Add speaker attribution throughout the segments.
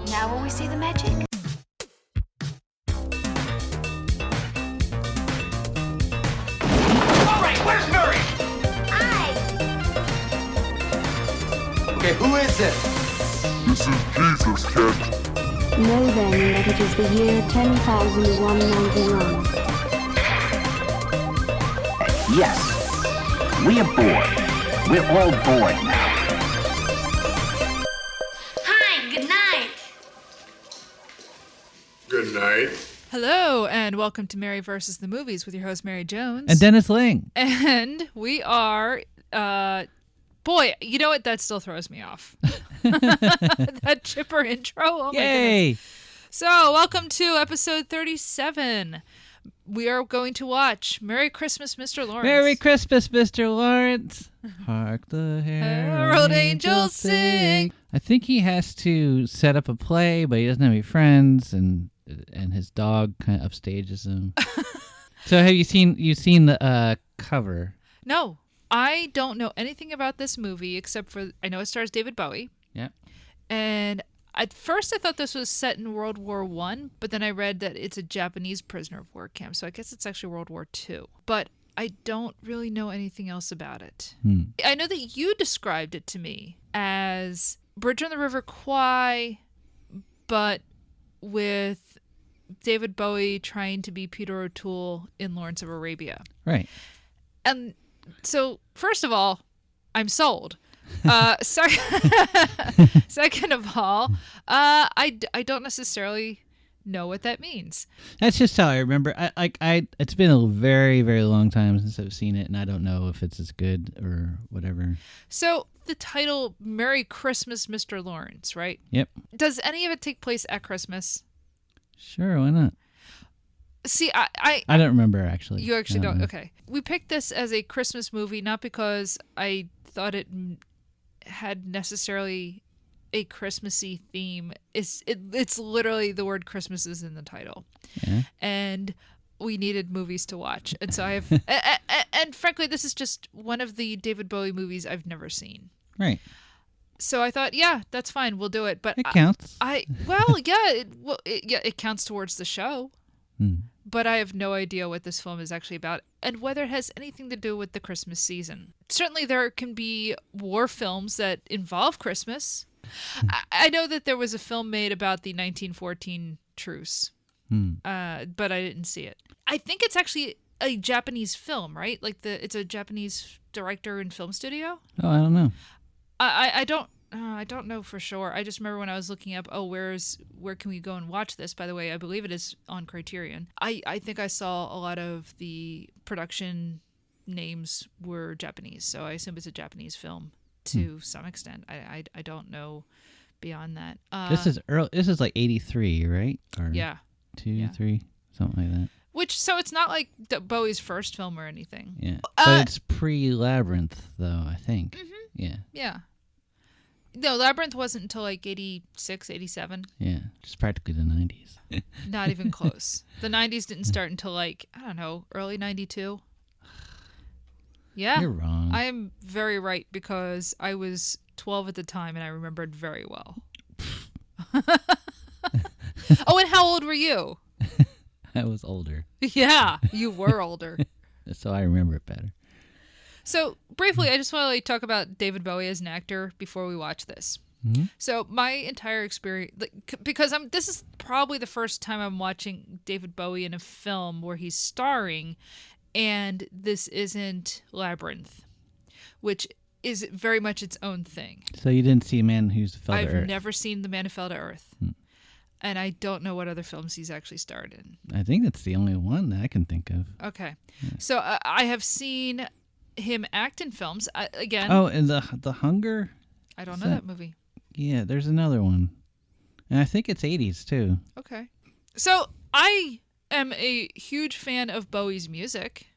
Speaker 1: Now will we see the magic?
Speaker 2: All right, where's Murray? Okay, who is it?
Speaker 3: This is Jesus, kid.
Speaker 4: Know then that it is the year 10,191.
Speaker 5: Yes, we are bored. We're all bored now.
Speaker 1: Hi, good night.
Speaker 3: Good night.
Speaker 6: Hello, and welcome to Mary versus the Movies with your host, Mary Jones.
Speaker 7: And Dennis Ling.
Speaker 6: And we are, boy, you know what? That still throws me off. That chipper intro. Oh, my
Speaker 7: Yay!
Speaker 6: goodness. So, welcome to episode 37. We are going to watch Merry Christmas, Mr. Lawrence.
Speaker 7: Merry Christmas, Mr. Lawrence. Hark the herald angels sing. I think he has to set up a play, but he doesn't have any friends, and his dog kind of upstages him. So have you seen the cover?
Speaker 6: No, I don't know anything about this movie except for I know it stars David Bowie.
Speaker 7: Yeah.
Speaker 6: And at first I thought this was set in World War I, but then I read that it's a Japanese prisoner of war camp, so I guess it's actually World War II. But I don't really know anything else about it. I know that you described it to me as Bridge on the River Kwai, but with David Bowie trying to be Peter O'Toole in Lawrence of Arabia.
Speaker 7: Right.
Speaker 6: And so, first of all, I'm sold. Second of all, I don't necessarily know what that means.
Speaker 7: That's just how I remember. It's been a very, very long time since I've seen it, and I don't know if it's as good or whatever.
Speaker 6: So the title, Merry Christmas, Mr. Lawrence, right?
Speaker 7: Yep.
Speaker 6: Does any of it take place at Christmas?
Speaker 7: Sure, why not?
Speaker 6: See, I
Speaker 7: don't remember, actually.
Speaker 6: You actually
Speaker 7: I
Speaker 6: don't?
Speaker 7: know.
Speaker 6: Okay. We picked this as a Christmas movie, not because I thought it had necessarily a Christmassy theme. It's literally the word Christmas is in the title.
Speaker 7: Yeah.
Speaker 6: And we needed movies to watch. And so I have, and frankly, this is just one of the David Bowie movies I've never seen.
Speaker 7: Right.
Speaker 6: So I thought, yeah, that's fine. We'll do it. But
Speaker 7: It counts.
Speaker 6: it counts towards the show. But I have no idea what this film is actually about and whether it has anything to do with the Christmas season. Certainly there can be war films that involve Christmas. I know that there was a film made about the 1914 truce, but I didn't see it. I think it's actually a Japanese film, right? Like it's a Japanese director and film studio.
Speaker 7: Oh, I don't know.
Speaker 6: I don't know for sure. I just remember when I was looking up, where can we go and watch this? By the way, I believe it is on Criterion. I think I saw a lot of the production names were Japanese, so I assume it's a Japanese film to some extent. I don't know beyond that.
Speaker 7: This is early. This is like 83, right? Or
Speaker 6: yeah.
Speaker 7: 3, something like that.
Speaker 6: So it's not like Bowie's first film or anything.
Speaker 7: Yeah. But it's pre-Labyrinth, though, I think. Yeah.
Speaker 6: Yeah. No, Labyrinth wasn't until like 86, 87.
Speaker 7: Yeah, just practically the 90s.
Speaker 6: Not even close. The 90s didn't start until like, I don't know, early 92. Yeah.
Speaker 7: You're wrong.
Speaker 6: I am very right because I was 12 at the time and I remembered very well. Oh, and how old were you?
Speaker 7: I was older.
Speaker 6: Yeah, you were older.
Speaker 7: So I remember it better.
Speaker 6: So briefly, I just want to talk about David Bowie as an actor before we watch this.
Speaker 7: Mm-hmm.
Speaker 6: So my entire experience, because this is probably the first time I'm watching David Bowie in a film where he's starring, and this isn't Labyrinth, which is very much its own thing.
Speaker 7: So you didn't see Man Who Fell to Earth?
Speaker 6: I've never seen The Man Who Fell to Earth. And I don't know what other films he's actually starred in.
Speaker 7: I think that's the only one that I can think of.
Speaker 6: Okay. Yeah. So I have seen him act in films. Again.
Speaker 7: Oh, and the Hunger?
Speaker 6: I don't know that movie.
Speaker 7: Yeah, there's another one. And I think it's 80s, too.
Speaker 6: Okay. So I am a huge fan of Bowie's music.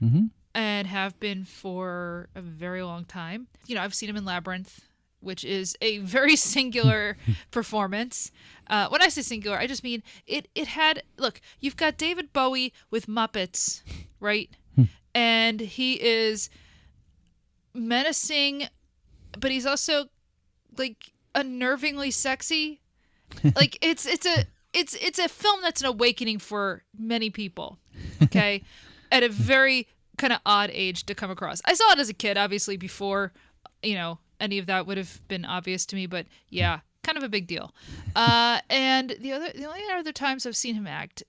Speaker 7: Mm-hmm.
Speaker 6: And have been for a very long time. You know, I've seen him in Labyrinth, which is a very singular performance. When I say singular, I just mean it had, look, you've got David Bowie with Muppets, right? And he is menacing, but he's also like unnervingly sexy. Like it's a film that's an awakening for many people. Okay, at a very kind of odd age to come across. I saw it as a kid, obviously before, any of that would have been obvious to me. But yeah, kind of a big deal. And the only other times I've seen him act,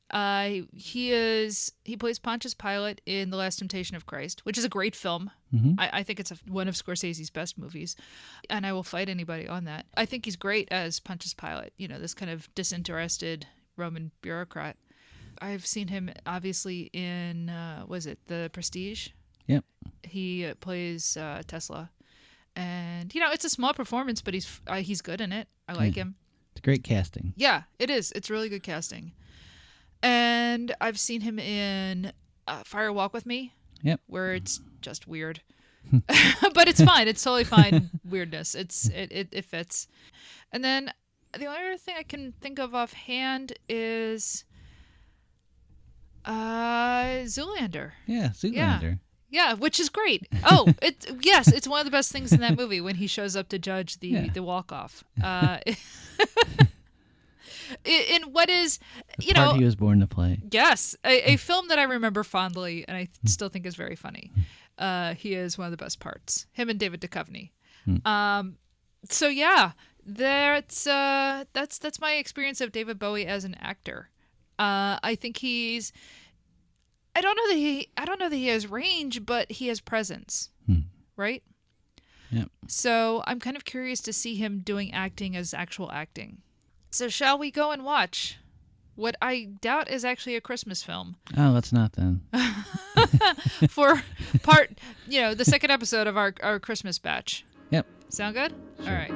Speaker 6: he plays Pontius Pilate in The Last Temptation of Christ, which is a great film.
Speaker 7: Mm-hmm.
Speaker 6: I think it's one of Scorsese's best movies, and I will fight anybody on that. I think he's great as Pontius Pilate, this kind of disinterested Roman bureaucrat. I've seen him obviously in, The Prestige?
Speaker 7: Yep.
Speaker 6: He plays Tesla. And, it's a small performance, but he's good in it. I like him.
Speaker 7: It's great casting.
Speaker 6: Yeah, it is. It's really good casting. And I've seen him in Fire Walk With Me.
Speaker 7: Yep.
Speaker 6: Where it's just weird. But it's fine. It's totally fine weirdness. It fits. And then the only other thing I can think of offhand is Zoolander.
Speaker 7: Yeah, Zoolander.
Speaker 6: Yeah, which is great. Oh, it's one of the best things in that movie when he shows up to judge the walk-off. In what is,
Speaker 7: the part he was born to play.
Speaker 6: Yes, a film that I remember fondly, and I still think is very funny. He is one of the best parts. Him and David Duchovny. So yeah, that's my experience of David Bowie as an actor. I think he's. I don't know that he has range, but he has presence, right?
Speaker 7: Yep.
Speaker 6: So I'm kind of curious to see him doing acting as actual acting. So shall we go and watch what I doubt is actually a Christmas film?
Speaker 7: Oh, let's not then.
Speaker 6: For part, the second episode of our Christmas batch.
Speaker 7: Yep.
Speaker 6: Sound good?
Speaker 7: Sure.
Speaker 6: All right.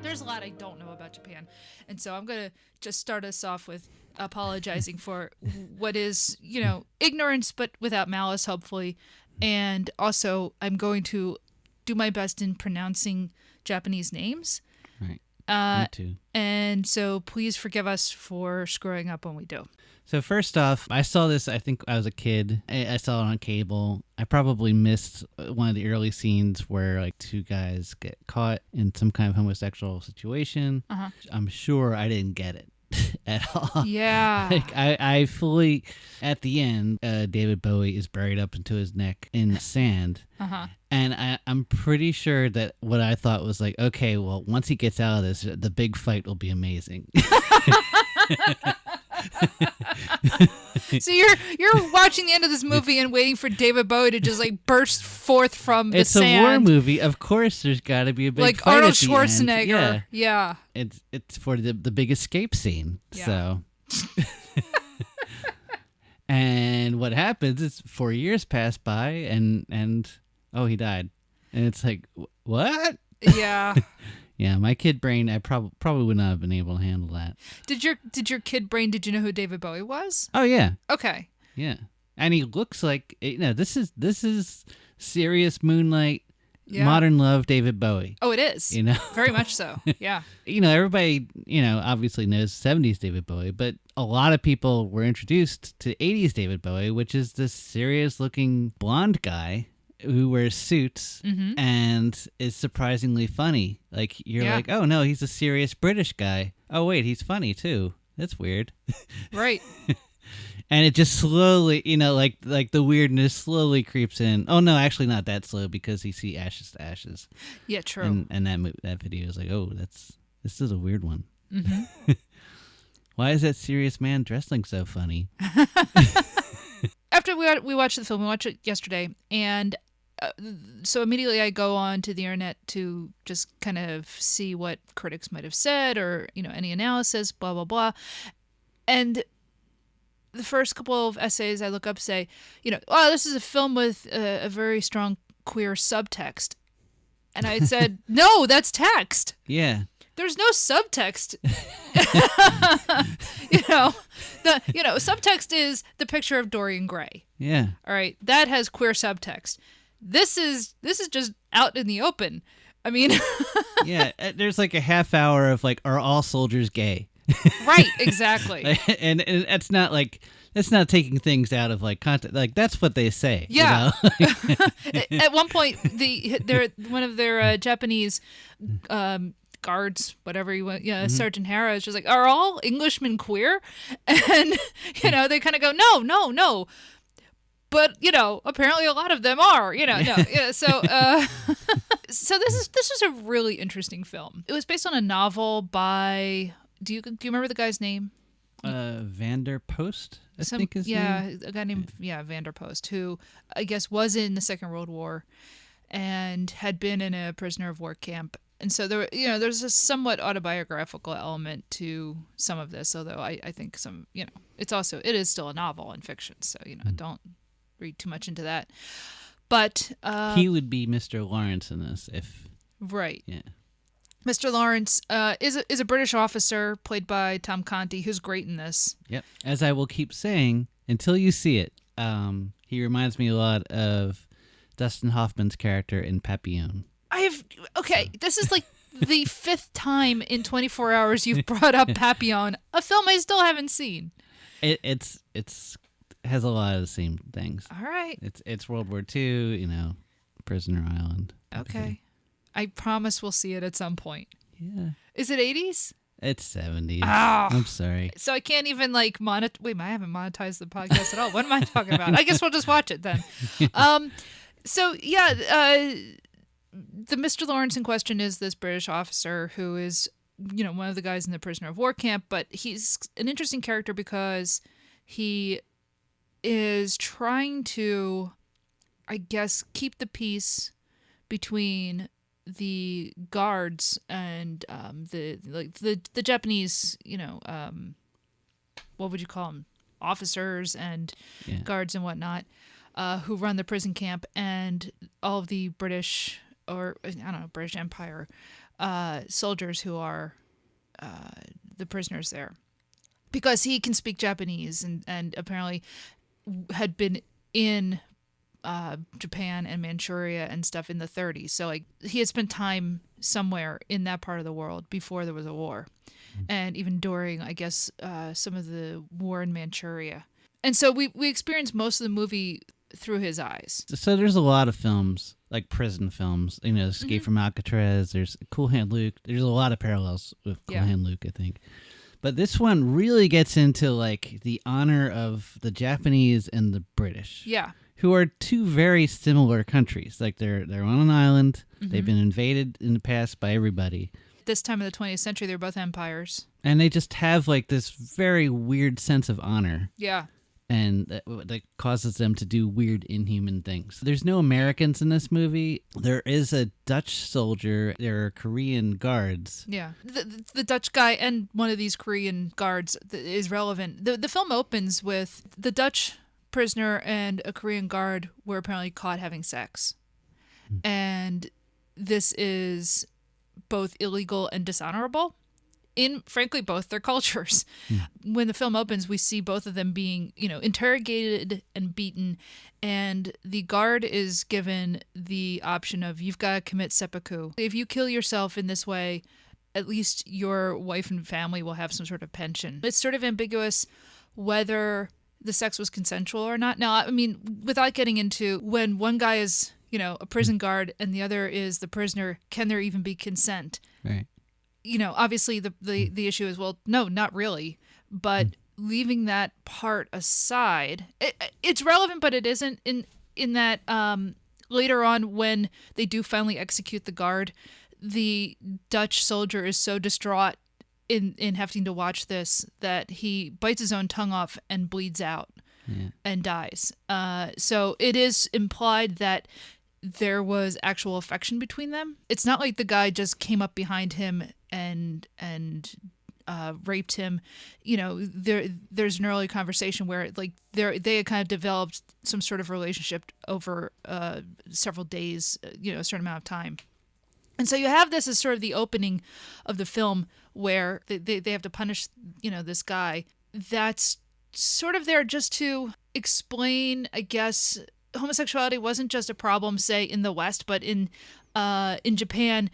Speaker 6: There's a lot I don't know about Japan. And so I'm going to just start us off with apologizing for what is, ignorance, but without malice, hopefully. And also, I'm going to do my best in pronouncing Japanese names.
Speaker 7: Right. Me too.
Speaker 6: And so please forgive us for screwing up when we do.
Speaker 7: So first off, I saw this, I think I was a kid. I saw it on cable. I probably missed one of the early scenes where like two guys get caught in some kind of homosexual situation.
Speaker 6: Uh-huh.
Speaker 7: I'm sure I didn't get it at all.
Speaker 6: Yeah.
Speaker 7: Like I fully, at the end, David Bowie is buried up into his neck in the sand.
Speaker 6: Uh-huh.
Speaker 7: And I'm pretty sure that what I thought was like, okay, well, once he gets out of this, the big fight will be amazing.
Speaker 6: So you're watching the end of this movie and waiting for David Bowie to just like burst forth from the sand.
Speaker 7: It's a war movie, of course. There's got to be a big
Speaker 6: like
Speaker 7: fight
Speaker 6: Arnold
Speaker 7: at the
Speaker 6: Schwarzenegger.
Speaker 7: end.
Speaker 6: Yeah.
Speaker 7: It's for the big escape scene.
Speaker 6: Yeah.
Speaker 7: So, and what happens is 4 years pass by and oh, he died, and it's like what?
Speaker 6: Yeah.
Speaker 7: Yeah, my kid brain, I probably would not have been able to handle that.
Speaker 6: Did your kid brain? Did you know who David Bowie was?
Speaker 7: Oh yeah.
Speaker 6: Okay.
Speaker 7: Yeah, and he looks like this is serious Moonlight, modern love David Bowie.
Speaker 6: Oh, it is. Very much so. Yeah.
Speaker 7: Everybody obviously knows 70s David Bowie, but a lot of people were introduced to 80s David Bowie, which is this serious looking blonde guy who wears suits and is surprisingly funny. Like you're like, oh no, he's a serious British guy. Oh wait, he's funny too. That's weird.
Speaker 6: Right.
Speaker 7: And it just slowly, like the weirdness slowly creeps in. Oh no, actually not that slow because you see Ashes to Ashes.
Speaker 6: Yeah, true.
Speaker 7: And that video is like, oh, this is a weird one.
Speaker 6: Mm-hmm.
Speaker 7: Why is that serious man dressing so funny?
Speaker 6: After we watched the film, we watched it yesterday, and so immediately I go on to the internet to just kind of see what critics might have said or, any analysis, blah, blah, blah. And the first couple of essays I look up say, oh, this is a film with a very strong queer subtext. And I said, no, that's text.
Speaker 7: Yeah.
Speaker 6: there's no subtext. Subtext is the picture of Dorian Gray.
Speaker 7: Yeah.
Speaker 6: All right, that has queer subtext. This is just out in the open. I mean,
Speaker 7: Yeah, there's like a half hour of like, are all soldiers gay?
Speaker 6: right, exactly.
Speaker 7: and it's not like, that's not taking things out of like content. Like that's what they say.
Speaker 6: Yeah.
Speaker 7: You know?
Speaker 6: At one point, one of their Japanese guards, whatever you want, Sergeant Hara is just like, are all Englishmen queer? And they kind of go, no. But apparently a lot of them are. No. Yeah. So, so this was a really interesting film. It was based on a novel by. Do you remember the guy's name?
Speaker 7: Vander Post, I think his name.
Speaker 6: A guy named Vander Post, who I guess was in the Second World War and had been in a prisoner of war camp. And so there's a somewhat autobiographical element to some of this, although I think it is still a novel and fiction. So, don't read too much into that. But
Speaker 7: he would be Mr. Lawrence in this if.
Speaker 6: Right.
Speaker 7: Yeah.
Speaker 6: Mr. Lawrence is a British officer played by Tom Conti, who's great in this.
Speaker 7: Yep. As I will keep saying until you see it, he reminds me a lot of Dustin Hoffman's character in Papillon.
Speaker 6: This is like the fifth time in 24 hours you've brought up Papillon, a film I still haven't seen.
Speaker 7: It's has a lot of the same things.
Speaker 6: All right.
Speaker 7: It's World War II, Prisoner Island.
Speaker 6: Okay. I promise we'll see it at some point.
Speaker 7: Yeah.
Speaker 6: Is it 80s?
Speaker 7: It's 70s.
Speaker 6: Oh.
Speaker 7: I'm sorry.
Speaker 6: So I can't even Wait, I haven't monetized the podcast at all. What am I talking about? I guess we'll just watch it then. The Mr. Lawrence in question is this British officer who is, one of the guys in the prisoner of war camp, but he's an interesting character because he is trying to, I guess, keep the peace between the guards and the Japanese, what would you call them, officers and guards and whatnot, who run the prison camp, and all of the British British Empire soldiers who are the prisoners there, because he can speak Japanese and apparently had been in Japan and Manchuria and stuff in the 30s. So he had spent time somewhere in that part of the world before there was a war, and even during, I guess, some of the war in Manchuria. And so we experienced most of the movie through his eyes.
Speaker 7: So there's a lot of films, like prison films, Escape from Alcatraz, there's Cool Hand Luke. There's a lot of parallels with Cool Hand Luke, I think. But this one really gets into like the honor of the Japanese and the British.
Speaker 6: Yeah.
Speaker 7: Who are two very similar countries. Like they're on an island. Mm-hmm. They've been invaded in the past by everybody.
Speaker 6: This time of the 20th century, they're both empires.
Speaker 7: And they just have like this very weird sense of honor.
Speaker 6: Yeah.
Speaker 7: And that causes them to do weird, inhuman things. There's no Americans in this movie. There is a Dutch soldier. There are Korean guards.
Speaker 6: Yeah. The Dutch guy and one of these Korean guards is relevant. The film opens with the Dutch prisoner and a Korean guard were apparently caught having sex. And this is both illegal and dishonorable in, frankly, both their cultures. When the film opens, we see both of them being, interrogated and beaten, and the guard is given the option of, you've got to commit seppuku. If you kill yourself in this way, at least your wife and family will have some sort of pension. It's sort of ambiguous whether the sex was consensual or not. Now, I mean, without getting into when one guy is, a prison guard and the other is the prisoner, can there even be consent?
Speaker 7: Right.
Speaker 6: Obviously the issue is, well, no, not really. But leaving that part aside, it's relevant, but it isn't in that later on when they do finally execute the guard, the Dutch soldier is so distraught in having to watch this that he bites his own tongue off and bleeds out and dies. So it is implied that there was actual affection between them. It's not like the guy just came up behind him and raped him. There's an early conversation where they had kind of developed some sort of relationship over several days, a certain amount of time. And so you have this as sort of the opening of the film where they have to punish, this guy. That's sort of there just to explain, I guess, homosexuality wasn't just a problem, say, in the West, but in Japan,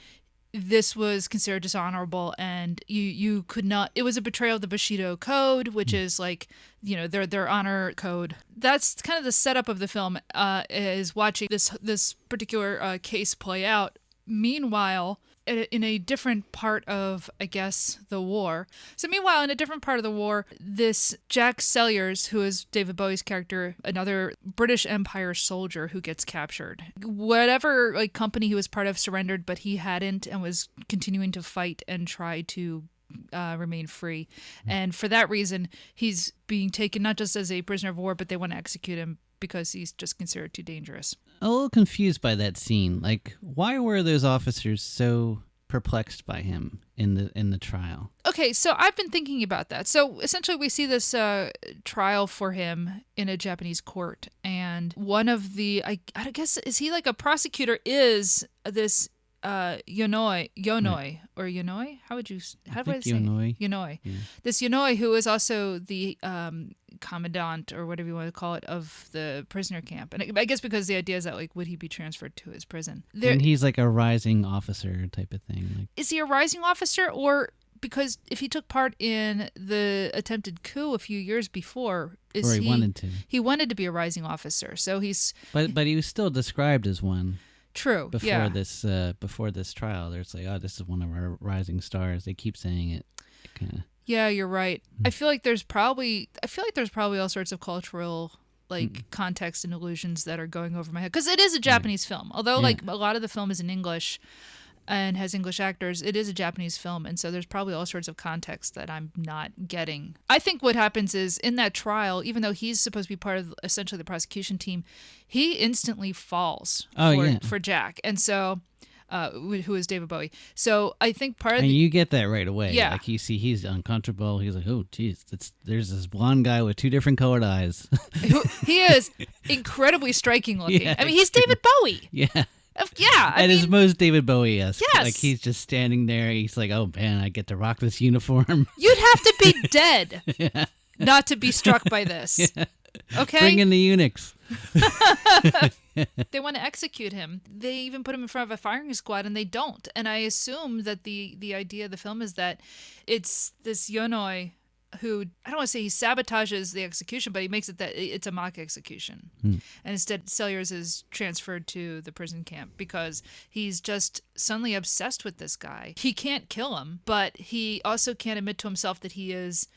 Speaker 6: this was considered dishonorable, and you could not. It was a betrayal of the Bushido Code, which is like, their honor code. That's kind of the setup of the film, is watching this particular case play out. Meanwhile, in a different part of, I guess, the war. So meanwhile, in a different part of the war, this Jack Selliers, who is David Bowie's character, another British Empire soldier who gets captured. Whatever company he was part of surrendered, but he hadn't, and was continuing to fight and try to remain free. And for that reason, he's being taken not just as a prisoner of war, but they want to execute him because he's just considered too dangerous.
Speaker 7: A little confused by that scene. Like, why were those officers so perplexed by him in the trial?
Speaker 6: Okay, so I've been thinking about that. So essentially, we see this trial for him in a Japanese court, and one of the, I guess, is he like a prosecutor? Is this Yonoi, or Yonoi? How would I say
Speaker 7: Yonoi.
Speaker 6: Yonoi.
Speaker 7: Yeah.
Speaker 6: This Yonoi, who is also the commandant, or whatever you want to call it, of the prisoner camp. And I guess because the idea is that, would he be transferred to his prison?
Speaker 7: And he's like a rising officer type of thing.
Speaker 6: Is he a rising officer, or because if he took part in the attempted coup a few years before,
Speaker 7: he wanted to.
Speaker 6: He wanted to be a rising officer, so he's.
Speaker 7: But he was still described as one.
Speaker 6: True.
Speaker 7: Before this trial, there's like, oh, this is one of our rising stars. They keep saying it. Kind of.
Speaker 6: Yeah, you're right. I feel like there's probably all sorts of cultural context and illusions that are going over my head, because it is a Japanese film. Although a lot of the film is in English and has English actors, it is a Japanese film, and so there's probably all sorts of context that I'm not getting. I think what happens is, in that trial, even though he's supposed to be part of essentially the prosecution team, he instantly falls for Jack, and so who is David Bowie. So I think part of
Speaker 7: you get that right away.
Speaker 6: Yeah.
Speaker 7: Like, you see he's uncomfortable. He's like, oh, geez, there's this blonde guy with two different colored eyes.
Speaker 6: He is incredibly striking looking.
Speaker 7: Yeah.
Speaker 6: I mean, he's David Bowie.
Speaker 7: Yeah.
Speaker 6: Yeah.
Speaker 7: That is most David Bowie-esque.
Speaker 6: Yes.
Speaker 7: Like, he's just standing there. He's like, oh, man, I get to rock this uniform.
Speaker 6: You'd have to be dead not to be struck by this.
Speaker 7: Yeah.
Speaker 6: Okay?
Speaker 7: Bring in the eunuchs.
Speaker 6: They want to execute him. They even put him in front of a firing squad, and they don't. And I assume that the idea of the film is that it's this Yonoi who, I don't want to say he sabotages the execution, but he makes it that it's a mock execution. And instead, Selliers is transferred to the prison camp because he's just suddenly obsessed with this guy. He can't kill him, but he also can't admit to himself that he is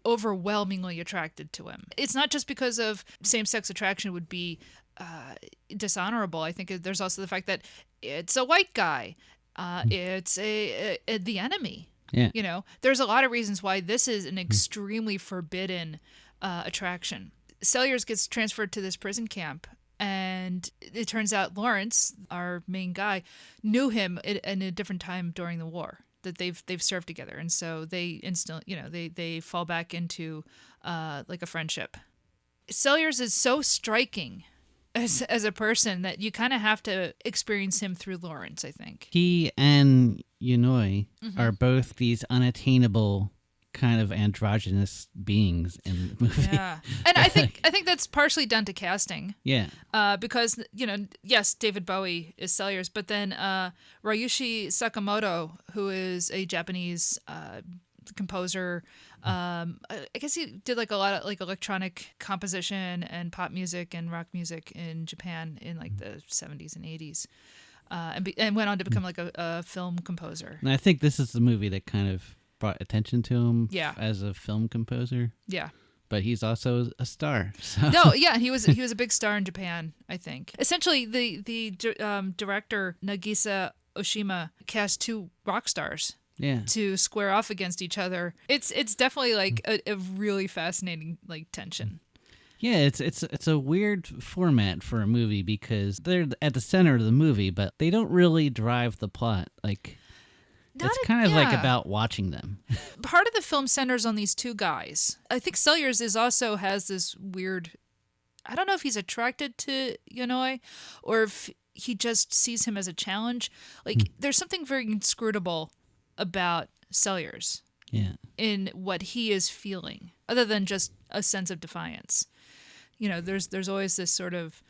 Speaker 6: overwhelmingly attracted to him. It's not just because of same-sex attraction would be dishonorable. I think there's also the fact that it's a white guy. It's the enemy.
Speaker 7: Yeah.
Speaker 6: There's a lot of reasons why this is an extremely forbidden attraction. Selliers gets transferred to this prison camp, and it turns out Lawrence, our main guy, knew him in a different time during the war, that they've served together, and so they they fall back into like a friendship. Selliers is so striking as a person that you kind of have to experience him through Lawrence, I think.
Speaker 7: He and Yonoi are both these unattainable kind of androgynous beings in the movie.
Speaker 6: Yeah. And I think that's partially done to casting.
Speaker 7: Yeah.
Speaker 6: Because, yes, David Bowie is Selliers, but then Ryuichi Sakamoto, who is a Japanese composer, I guess he did like a lot of like electronic composition and pop music and rock music in Japan in like the 70s and 80s. And went on to become like a film composer.
Speaker 7: And I think this is the movie that kind of brought attention to him as a film composer.
Speaker 6: Yeah.
Speaker 7: But he's also a star. So.
Speaker 6: No, yeah, he was a big star in Japan, I think. Essentially, the director Nagisa Oshima cast two rock stars to square off against each other. It's definitely like a really fascinating like tension.
Speaker 7: Yeah, it's a weird format for a movie because they're at the center of the movie, but they don't really drive the plot. Like, it's kind of like about watching them.
Speaker 6: Part of the film centers on these two guys. I think Selliers has this weird, I don't know if he's attracted to Yonoi or if he just sees him as a challenge. Like there's something very inscrutable about Sellers in what he is feeling, other than just a sense of defiance. There's always this sort of,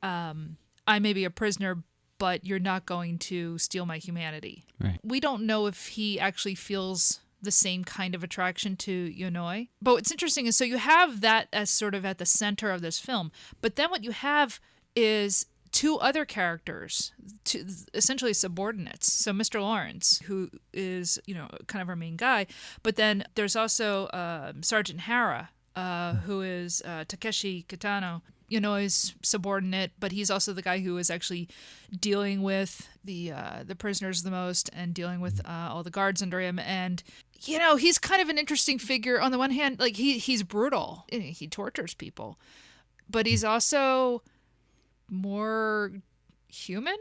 Speaker 6: I may be a prisoner, but you're not going to steal my humanity.
Speaker 7: Right.
Speaker 6: We don't know if he actually feels the same kind of attraction to Yonoi. But what's interesting is, so you have that as sort of at the center of this film, but then what you have is two other characters, essentially subordinates. So Mr. Lawrence, who is, kind of our main guy, but then there's also Sergeant Hara, who is Takeshi Kitano, Yonoi's subordinate, but he's also the guy who is actually dealing with the prisoners the most and dealing with all the guards under him. And he's kind of an interesting figure. On the one hand, like he's brutal, he tortures people, but he's also more human.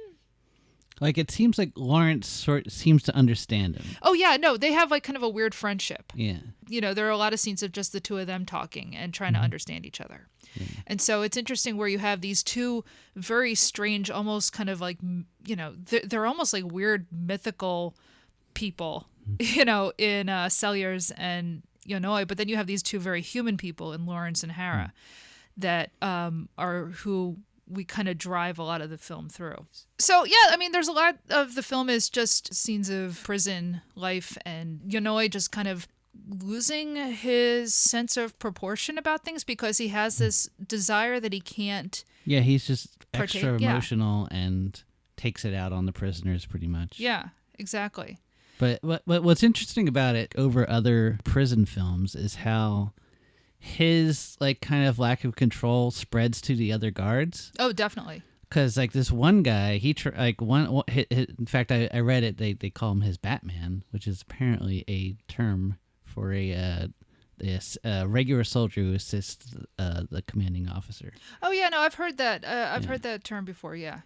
Speaker 7: Like, it seems like Lawrence seems to understand him.
Speaker 6: Oh yeah, no, they have like kind of a weird friendship.
Speaker 7: Yeah.
Speaker 6: There are a lot of scenes of just the two of them talking and trying to understand each other. Yeah. And so it's interesting where you have these two very strange, almost kind of like, they're almost like weird mythical people, in Sellers and Yonoi, but then you have these two very human people in Lawrence and Hara that are who we kind of drive a lot of the film through. So yeah, I mean, there's a lot of the film is just scenes of prison life and Yonoi just kind of losing his sense of proportion about things because he has this desire that he can't.
Speaker 7: Yeah, he's just
Speaker 6: partake.
Speaker 7: extra emotional and takes it out on the prisoners pretty much.
Speaker 6: Yeah, exactly.
Speaker 7: But what's interesting about it over other prison films is how his like kind of lack of control spreads to the other guards.
Speaker 6: Oh, definitely. Because
Speaker 7: like this one guy, in fact, I read it. They call him his Batman, which is apparently a term for a regular soldier who assists the commanding officer.
Speaker 6: Oh yeah, no, I've heard that. I've heard that term before. Yeah.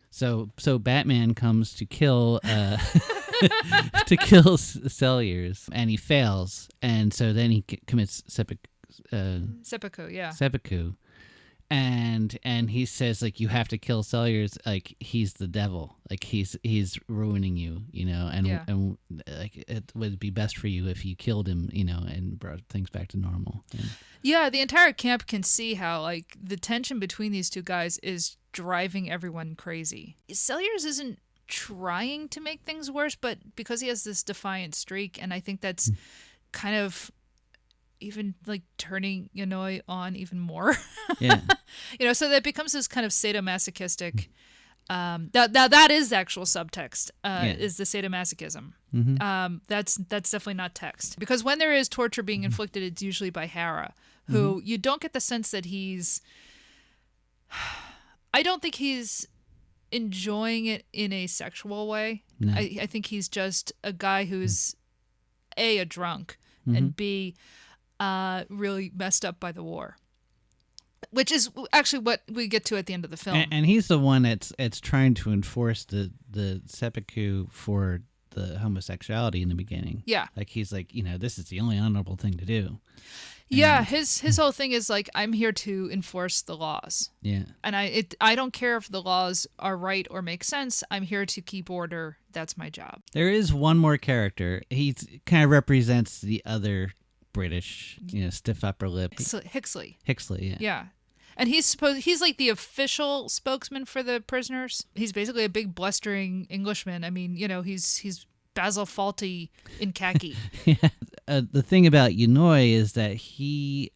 Speaker 7: So Batman comes to kill to kill Sellers, and he fails, and so then he commits
Speaker 6: seppuku, yeah.
Speaker 7: Seppuku, and he says like you have to kill Sellers, like he's the devil, like he's ruining you, and like it would be best for you if you killed him, and brought things back to normal.
Speaker 6: Yeah, the entire camp can see how like the tension between these two guys is driving everyone crazy. Sellers isn't trying to make things worse, but because he has this defiant streak, and I think that's kind of even like turning Yonoi on even more. Yeah. So that becomes this kind of sadomasochistic that is the actual subtext, is the sadomasochism. Mm-hmm. That's definitely not text, because when there is torture being inflicted, it's usually by Hara, who you don't get the sense that I don't think he's enjoying it in a sexual way. No. I think he's just a guy who's A, drunk, and B, really messed up by the war, which is actually what we get to at the end of the film.
Speaker 7: And he's the one that's trying to enforce the seppuku for the homosexuality in the beginning.
Speaker 6: Yeah.
Speaker 7: Like he's like, this is the only honorable thing to do.
Speaker 6: Yeah, his whole thing is like, I'm here to enforce the laws. Yeah. And I don't care if the laws are right or make sense. I'm here to keep order. That's my job.
Speaker 7: There is one more character. He kind of represents the other British, stiff upper lip.
Speaker 6: Hixley,
Speaker 7: yeah.
Speaker 6: Yeah. And he's like the official spokesman for the prisoners. He's basically a big blustering Englishman. I mean, he's Basil Fawlty in khaki.
Speaker 7: Yeah. The thing about Yonoi is that he,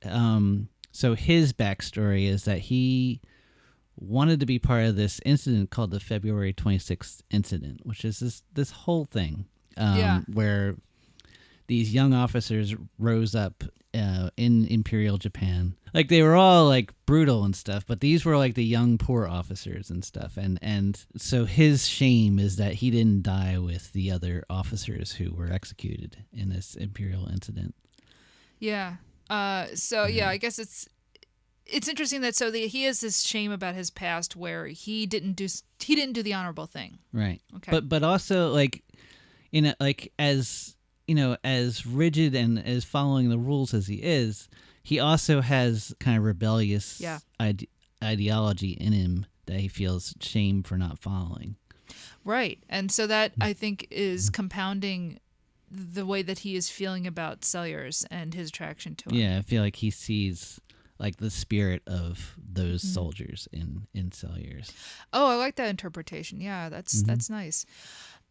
Speaker 7: so his backstory is that he wanted to be part of this incident called the February 26th incident, which is this whole thing where these young officers rose up in Imperial Japan. Like they were all like brutal and stuff, but these were like the young poor officers and stuff. And so his shame is that he didn't die with the other officers who were executed in this Imperial incident.
Speaker 6: Yeah. I guess it's interesting that he has this shame about his past where he didn't do the honorable thing.
Speaker 7: Right.
Speaker 6: Okay.
Speaker 7: But also like as rigid and as following the rules as he is, he also has kind of rebellious ideology in him that he feels shame for not following.
Speaker 6: Right. And so that, I think, is compounding the way that he is feeling about Sellers and his attraction to him.
Speaker 7: Yeah, I feel like he sees like the spirit of those soldiers in Sellers.
Speaker 6: Oh, I like that interpretation. Yeah, that's nice.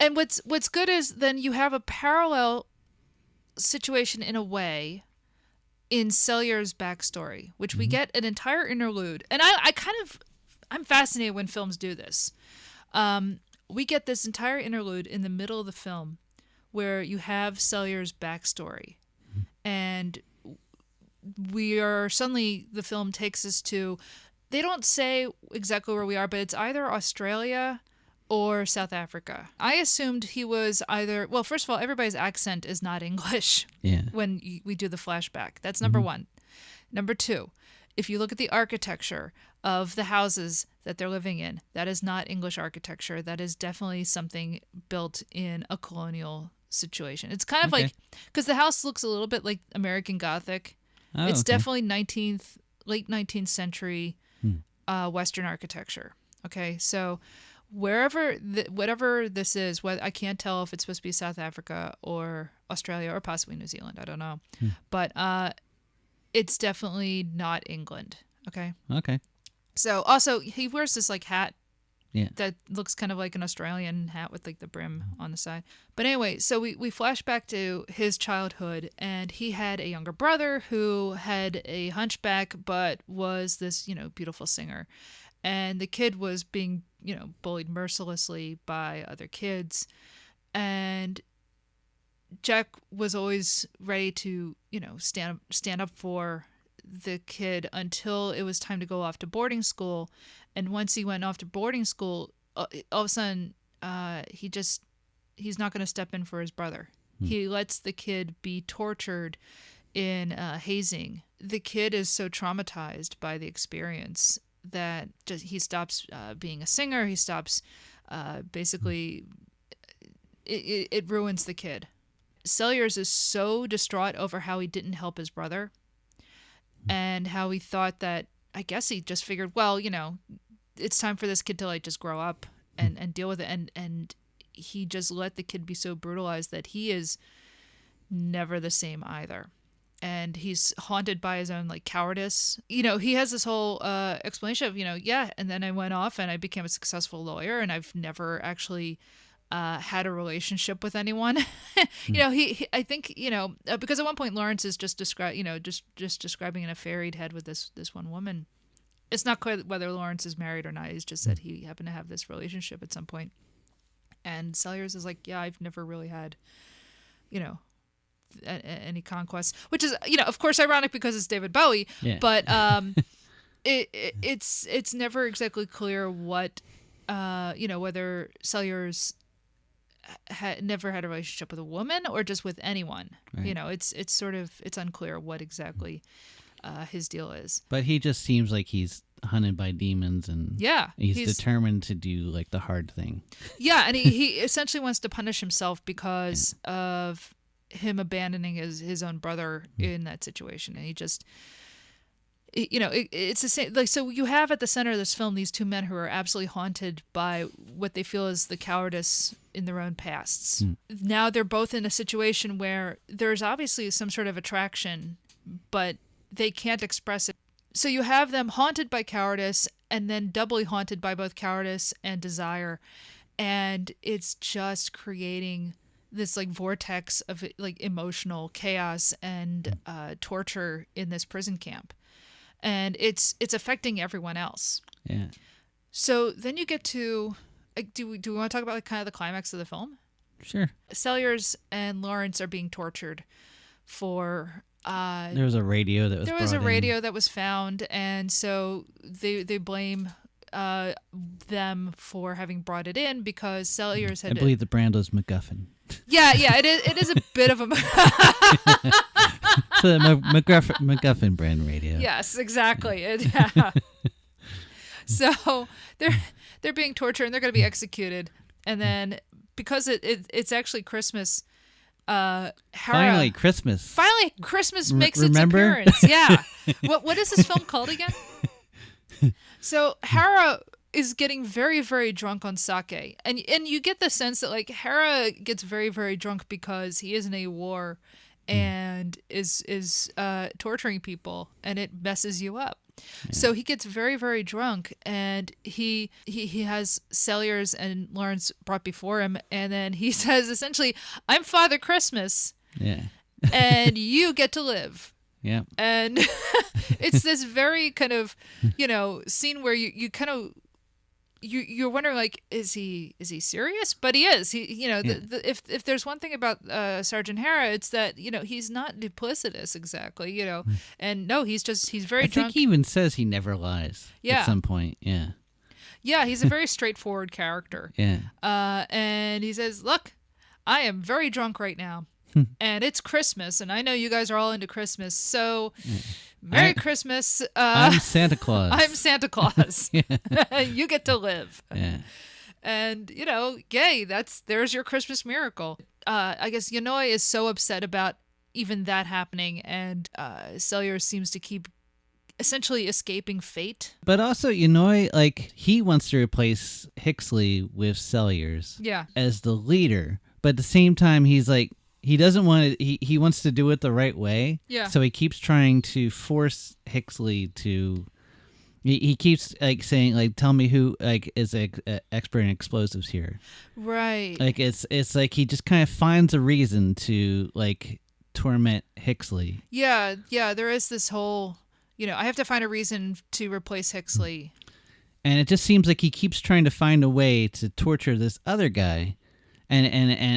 Speaker 6: And what's good is then you have a parallel situation in a way in Sellers' backstory, which we get an entire interlude. And I'm fascinated when films do this. We get this entire interlude in the middle of the film where you have Sellers' backstory. And the film takes us to, they don't say exactly where we are, but it's either Australia or South Africa. I assumed he was either, well, first of all, everybody's accent is not English when we do the flashback. That's number one. Number two, if you look at the architecture of the houses that they're living in, that is not English architecture. That is definitely something built in a colonial situation. It's kind of like, because the house looks a little bit like American Gothic.
Speaker 7: Oh,
Speaker 6: it's definitely late 19th century Western architecture. Okay, so whatever this is, I can't tell if it's supposed to be South Africa or Australia or possibly New Zealand. I don't know, but it's definitely not England. Okay.
Speaker 7: Okay.
Speaker 6: So also he wears this like hat.
Speaker 7: Yeah.
Speaker 6: That looks kind of like an Australian hat with like the brim on the side. But anyway, so we flash back to his childhood, and he had a younger brother who had a hunchback but was this, beautiful singer. And the kid was being, bullied mercilessly by other kids. And Jack was always ready to, stand up for the kid until it was time to go off to boarding school. And once he went off to boarding school, all of a sudden, he's not going to step in for his brother. He lets the kid be tortured in hazing. The kid is so traumatized by the experience that he stops being a singer. He stops, basically, it ruins the kid. Sellers is so distraught over how he didn't help his brother and how he thought that, I guess he just figured, well, it's time for this kid to like just grow up and deal with it. And he just let the kid be so brutalized that he is never the same either. And he's haunted by his own like cowardice. He has this whole explanation of, and then I went off and I became a successful lawyer and I've never actually had a relationship with anyone. I think, because at one point Lawrence is just describing an affair he'd had with this one woman. It's not clear whether Lawrence is married or not. He's just said he happened to have this relationship at some point. And Sellers is like, yeah, I've never really had, any conquests, which is, of course, ironic because it's David Bowie. Yeah. But it's never exactly clear what, whether Sellers never had a relationship with a woman or just with anyone. Right. It's unclear what exactly his deal is. But
Speaker 7: he just seems like he's hunted by demons and he's determined to do like the hard thing.
Speaker 6: Yeah, and he essentially wants to punish himself because of him abandoning his own brother in that situation. And he just, it's the same. Like, so you have at the center of this film these two men who are absolutely haunted by what they feel is the cowardice in their own pasts. Now they're both in a situation where there's obviously some sort of attraction, but they can't express it. So you have them haunted by cowardice and then doubly haunted by both cowardice and desire. And it's just creating this like vortex of like emotional chaos and torture in this prison camp. And it's affecting everyone else.
Speaker 7: Yeah.
Speaker 6: So then you get to, like, do we want to talk about like kind of the climax of the film?
Speaker 7: Sure.
Speaker 6: Sellers and Lawrence are being tortured for...
Speaker 7: there was a radio that was
Speaker 6: There was a radio that was found, and so they blame them for having brought it in because Sellers had...
Speaker 7: I believe the brand was MacGuffin.
Speaker 6: Yeah, it is a bit of a...
Speaker 7: It's a MacGuffin brand radio.
Speaker 6: Yes, exactly. Yeah. So they're being tortured and they're going to be executed, and then because it's actually Christmas...
Speaker 7: Finally Christmas
Speaker 6: makes its appearance. Yeah. What is this film called again? So Hera is getting very, very drunk on sake. And you get the sense that like Hera gets very, very drunk because he is in a war and is torturing people, and it messes you up. So he gets very, very drunk, and he has Sellers and Lawrence brought before him, and then he says essentially, "I'm Father Christmas, and you get to live."
Speaker 7: Yeah.
Speaker 6: And it's this very kind of, scene where you kind of you're wondering, like, is he serious? But he is. If there's one thing about Sergeant Hera, it's that he's not duplicitous exactly. And no, he's very drunk.
Speaker 7: I think he even says he never lies.
Speaker 6: Yeah.
Speaker 7: At some point. Yeah.
Speaker 6: Yeah, he's a very straightforward character.
Speaker 7: Yeah.
Speaker 6: And he says, "Look, I am very drunk right now, and it's Christmas, and I know you guys are all into Christmas, so." Merry Christmas.
Speaker 7: I'm Santa Claus.
Speaker 6: I'm Santa Claus. You get to live.
Speaker 7: Yeah.
Speaker 6: And, yay, there's your Christmas miracle. I guess Yanoi is so upset about even that happening, and Sellers seems to keep essentially escaping fate.
Speaker 7: But also, like, he wants to replace Hixley with Sellers as the leader. But at the same time, he's like, he doesn't want to, he wants to do it the right way.
Speaker 6: Yeah.
Speaker 7: So he keeps trying to force Hixley to, he keeps like saying, like, tell me who like is an expert in explosives here.
Speaker 6: Right.
Speaker 7: Like it's like he just kind of finds a reason to like torment Hixley.
Speaker 6: Yeah. There is this whole, I have to find a reason to replace Hixley.
Speaker 7: And it just seems like he keeps trying to find a way to torture this other guy. And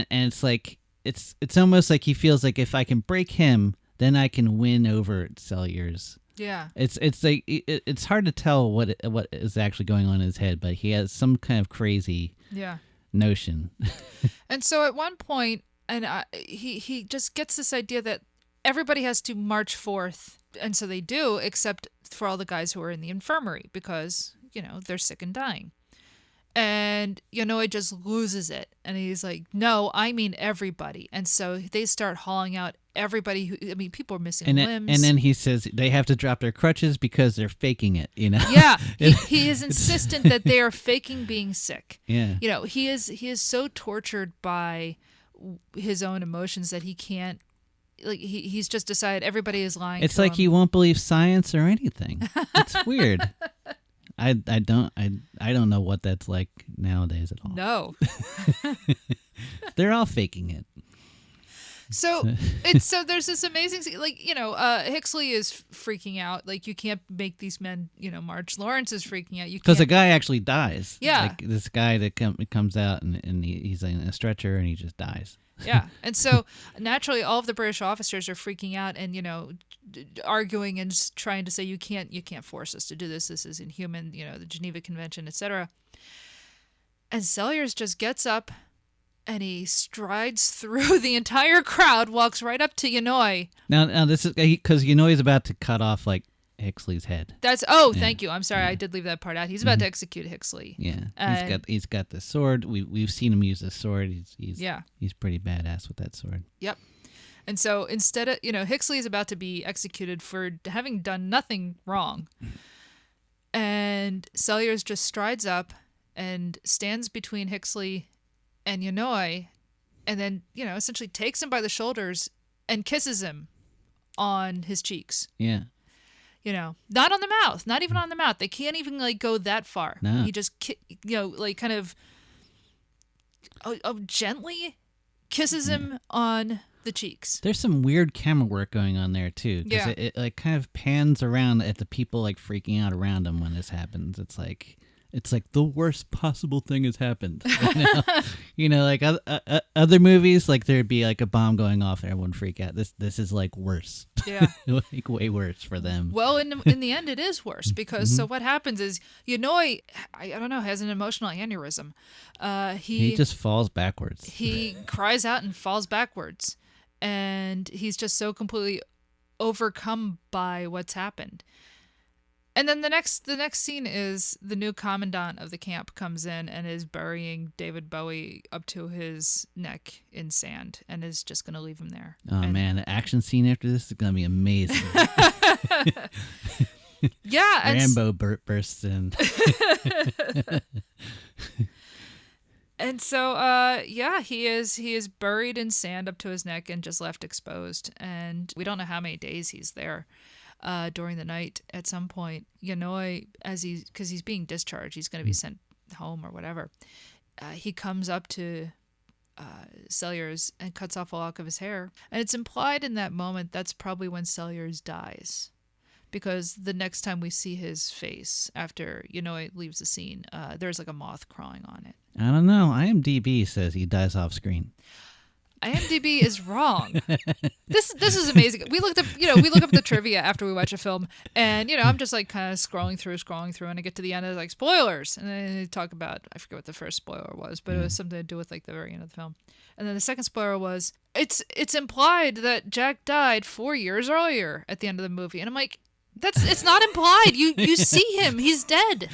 Speaker 7: it's like, It's almost like he feels like if I can break him, then I can win over Sellers.
Speaker 6: Yeah.
Speaker 7: It's like it's hard to tell what is actually going on in his head, but he has some kind of crazy notion.
Speaker 6: And so at one point, and he just gets this idea that everybody has to march forth, and so they do, except for all the guys who are in the infirmary because they're sick and dying. And Yanoi just loses it. And he's like, no, I mean everybody. And so they start hauling out everybody people are missing limbs.
Speaker 7: And then he says they have to drop their crutches because they're faking it,
Speaker 6: Yeah. He is insistent that they are faking being sick.
Speaker 7: Yeah.
Speaker 6: He is so tortured by his own emotions that he can't, like, he's just decided everybody is lying.
Speaker 7: It's
Speaker 6: to
Speaker 7: like
Speaker 6: him.
Speaker 7: he won't believe science or anything. It's weird. I don't know what that's like nowadays at all.
Speaker 6: No.
Speaker 7: They're all faking it.
Speaker 6: So there's this amazing scene, like, Hixley is freaking out, like, you can't make these men, march. Lawrence is freaking out.
Speaker 7: Because a guy actually dies.
Speaker 6: Yeah.
Speaker 7: Like this guy that comes out and he's in a stretcher and he just dies.
Speaker 6: Yeah. And so naturally all of the British officers are freaking out and, arguing and trying to say, you can't force us to do this. This is inhuman, the Geneva Convention, etc. And Sellers just gets up and he strides through the entire crowd, walks right up to Yanoi.
Speaker 7: Now this is because Yanoi is about to cut off like Hixley's head.
Speaker 6: Thank you. I'm sorry, I did leave that part out. He's about to execute Hixley.
Speaker 7: Yeah, he's got the sword. We've seen him use the sword. He's pretty badass with that sword.
Speaker 6: Yep. And so instead of Hixley is about to be executed for having done nothing wrong, and Sellers just strides up and stands between Hixley and Yanoi, and then essentially takes him by the shoulders and kisses him on his cheeks.
Speaker 7: Yeah.
Speaker 6: Not on the mouth, not even on the mouth. They can't even like go that far.
Speaker 7: No.
Speaker 6: He just, like kind of gently kisses him on the cheeks.
Speaker 7: There's some weird camera work going on there too.
Speaker 6: Yeah.
Speaker 7: It like kind of pans around at the people like freaking out around him when this happens. It's like the worst possible thing has happened. Like other movies, like there'd be like a bomb going off and everyone freak out. This is like worse.
Speaker 6: Yeah.
Speaker 7: Like way worse for them.
Speaker 6: Well, in the end, it is worse because so what happens is Yanoi, I don't know, has an emotional aneurysm.
Speaker 7: He just falls backwards.
Speaker 6: He cries out and falls backwards, and he's just so completely overcome by what's happened. And then the next scene is the new commandant of the camp comes in and is burying David Bowie up to his neck in sand and is just going to leave him there.
Speaker 7: Oh, man, the action scene after this is going to be amazing.
Speaker 6: Yeah, and
Speaker 7: Rambo bursts in.
Speaker 6: And so, he is buried in sand up to his neck and just left exposed. And we don't know how many days he's there during the night. At some point, Yanoi, because he's being discharged, he's going to be sent home or whatever. He comes up to Sellers and cuts off a lock of his hair. And it's implied in that moment that's probably when Sellers dies. Because the next time we see his face after Yanoi leaves the scene, there's like a moth crawling on it.
Speaker 7: I don't know. IMDb says he dies off screen.
Speaker 6: IMDb is wrong. This is amazing. We look up the trivia after we watch a film, and I'm just like kind of scrolling through, and I get to the end, and it's like spoilers, and then they talk about, I forget what the first spoiler was, but it was something to do with like the very end of the film. And then the second spoiler was it's implied that Jack died 4 years earlier at the end of the movie, and I'm like, it's not implied. You see him, he's dead.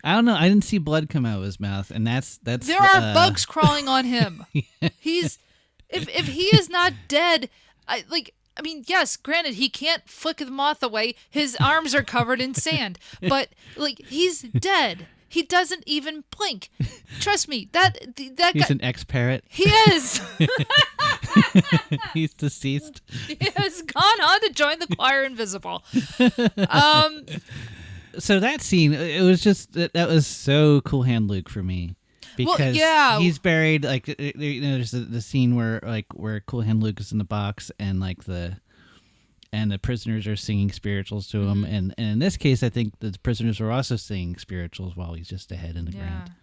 Speaker 7: I don't know. I didn't see blood come out of his mouth, and that's.
Speaker 6: There are bugs crawling on him. He's if he is not dead, yes, granted he can't flick the moth away. His arms are covered in sand, but like he's dead. He doesn't even blink. Trust me, that
Speaker 7: He's
Speaker 6: guy,
Speaker 7: an ex-parrot.
Speaker 6: he is.
Speaker 7: He's deceased.
Speaker 6: He has gone on to join the choir invisible.
Speaker 7: So that scene, it was just that was so Cool Hand Luke for me, because he's buried. Like there's the scene where Cool Hand Luke is in the box, and the prisoners are singing spirituals to him, and in this case, I think the prisoners were also singing spirituals while he's just a head in the ground.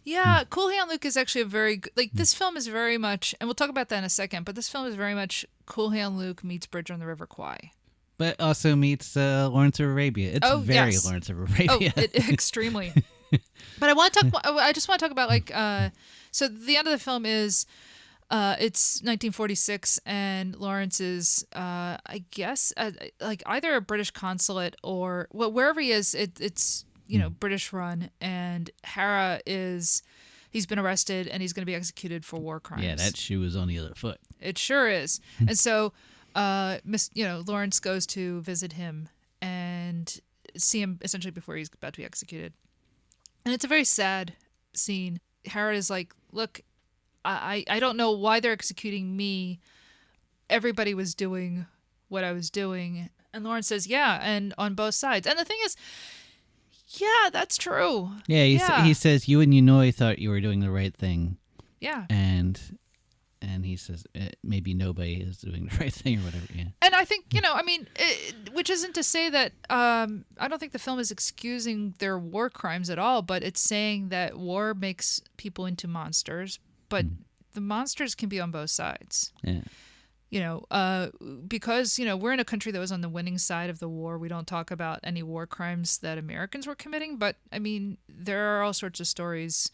Speaker 6: Yeah, Cool Hand Luke is actually a very good, this film is very much, and we'll talk about that in a second, but this film is very much Cool Hand Luke meets Bridge on the River Kwai.
Speaker 7: But also meets Lawrence of Arabia. It's very Lawrence of Arabia.
Speaker 6: Extremely. But I just want to talk about so the end of the film is it's 1946, and Lawrence is I guess either a British consulate or wherever he is, it's British run, and Hara he's been arrested and he's going to be executed for war crimes.
Speaker 7: Yeah, that shoe is on the other foot.
Speaker 6: It sure is. And so Lawrence goes to visit him and see him essentially before he's about to be executed. And it's a very sad scene. Hara is like, look, I don't know why they're executing me. Everybody was doing what I was doing. And Lawrence says, yeah, and on both sides. And the thing is, yeah, that's true.
Speaker 7: Yeah, he says, you and Yanoi thought you were doing the right thing.
Speaker 6: Yeah.
Speaker 7: And he says, maybe nobody is doing the right thing or whatever. Yeah.
Speaker 6: And I think, which isn't to say that I don't think the film is excusing their war crimes at all, but it's saying that war makes people into monsters, but the monsters can be on both sides.
Speaker 7: Yeah.
Speaker 6: Because, we're in a country that was on the winning side of the war. We don't talk about any war crimes that Americans were committing, but I mean, there are all sorts of stories